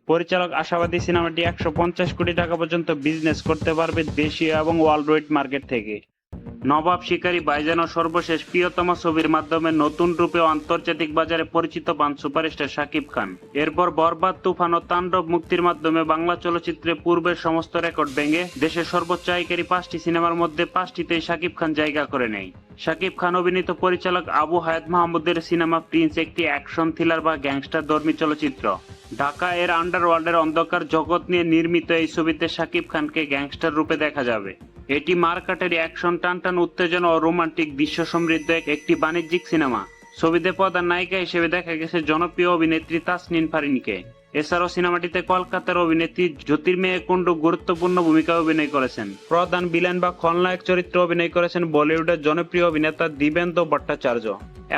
পরিচালক আশাবাদী সিনেমাটি 150 কোটি টাকা পর্যন্ত বিজনেস করতে পারবে দেশীয় এবং ওয়ার্ল্ড ওয়াইড মার্কেট থেকে। নবাব শিকারী ভাইজান ও সর্বশেষ প্রিয়তমা ছবির মাধ্যমে নতুন রূপে আন্তর্জাতিক বাজারে পরিচিত পান সুপারস্টার শাকিব খান। এরপর বরবাদ, তুফান ও তাণ্ডব মুক্তির মাধ্যমে বাংলা চলচ্চিত্রে পূর্বের সমস্ত রেকর্ড ভেঙে দেশের সর্বোচ্চ আয়কারী 5টি সিনেমার মধ্যে 5টিতেই শাকিব খান জায়গা করে নেয়। শাকিব খান অভিনীত পরিচালক আবু হায়াত মাহমুদের সিনেমা প্রিন্স একটি অ্যাকশন থ্রিলার বা গ্যাংস্টার ধর্মী চলচ্চিত্র। ঢাকা এর আন্ডারওয়ার্ল্ডের অন্ধকার জগৎ নিয়ে নির্মিত এই ছবিতে শাকিব খানকে গ্যাংস্টার রূপে দেখা যাবে। এটি মারকাটের অ্যাকশন, টানটান উত্তেজনা ও রোমান্টিক দৃশ্য সমৃদ্ধ একটি বাণিজ্যিক সিনেমা। ছবিতে প্রধান নায়িকা হিসেবে দেখা গেছে জনপ্রিয় অভিনেত্রী তাসনিন ফারিনকে। এছাড়াও সিনেমাটিতে কলকাতার অভিনেত্রী জ্যোতির্ময় কুণ্ডু গুরুত্বপূর্ণ ভূমিকায় অভিনয় করেছেন। প্রধান ভিলেন বা খলনায়ক চরিত্রে অভিনয় করেছেন বলিউডের জনপ্রিয় অভিনেতা দিবেন্দ্র ভট্টাচার্য।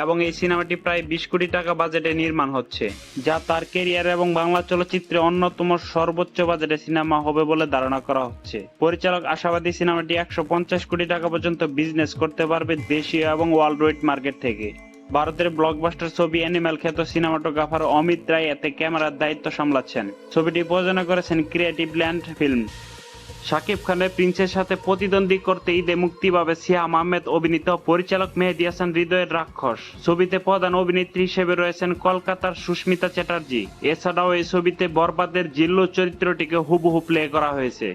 এবং এই সিনেমাটি প্রায় 20 কোটি টাকা বাজেটে নির্মাণ হচ্ছে, যা তার ক্যারিয়ার এবং বাংলা চলচ্চিত্রে অন্যতম সর্বোচ্চ বাজেটের সিনেমা হবে বলে ধারণা করা হচ্ছে। পরিচালক আশাবাদী সিনেমাটি 150 কোটি টাকা পর্যন্ত বিজনেস করতে পারবে দেশীয় এবং ওয়ার্ল্ড ওয়াইড মার্কেট থেকে। ভারতের ব্লকবাস্টার ছবি অ্যানিমেল খ্যাত সিনেমাটোগ্রাফার অমিত রায় এতে ক্যামেরার দায়িত্ব সামলাচ্ছেন। ছবিটি প্রযোজনা করেছেন ক্রিয়েটিভ ল্যান্ড ফিল্ম। শাকিব খানের প্রিন্সের সাথে প্রতিদ্বন্দ্বী করতে ঈদে মুক্তি পাবে সিয়াম আহমেদ অভিনীত পরিচালক মেহেদী হাসান হৃদয়ের রাক্ষস ছবিতে প্রধান অভিনেত্রী হিসেবে রয়েছেন কলকাতার সুস্মিতা চ্যাটার্জি। এছাড়াও এই ছবিতে বরবাদের জিল্লু চরিত্রটিকে হুবহু প্লে করা হয়েছে।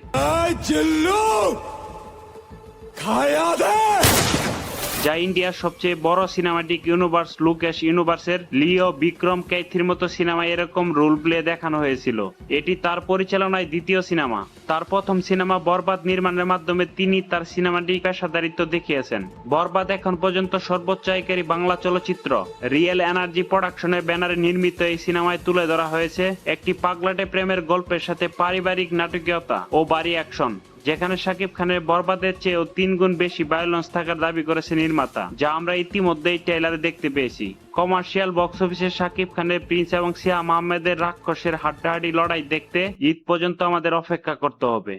যা ইন্ডিয়ার সবচেয়ে বড় সিনেমাটিক ইউনিভার্স লুকেশ ইউনিভার্সের লিও বিক্রম ক্যাথির মতো সিনেমায় এরকম রোল প্লে দেখানো হয়েছিল। এটি তার পরিচালনায় দ্বিতীয় সিনেমা। তার প্রথম সিনেমা বরবাদ নির্মাণের মাধ্যমে তিনি তার সিনেমাটি পেশাদারিত্ব দেখিয়েছেন। বরবাদ এখন পর্যন্ত সর্বোচ্চ আয়কারী বাংলা চলচ্চিত্র। রিয়েল এনার্জি প্রোডাকশনের ব্যানারে নির্মিত এই সিনেমায় তুলে ধরা হয়েছে একটি পাগলাটে প্রেমের গল্পের সাথে পারিবারিক নাটকীয়তা ও ভারী অ্যাকশন, যেখানে শাকিব খানের বরবাদের চেয়েও 3 গুণ বেশি ভায়োলেন্স থাকার দাবি করেছে নির্মাতা, যা আমরা ইতিমধ্যেই ট্রেলারে দেখতে পেয়েছি। কমার্শিয়াল বক্স অফিসে শাকিব খানের প্রিন্স এবং সিয়াম আহমেদের রাক্ষসের হাড্ডাহাড্ডি লড়াই দেখতে ঈদ পর্যন্ত আমাদের অপেক্ষা করতে হবে।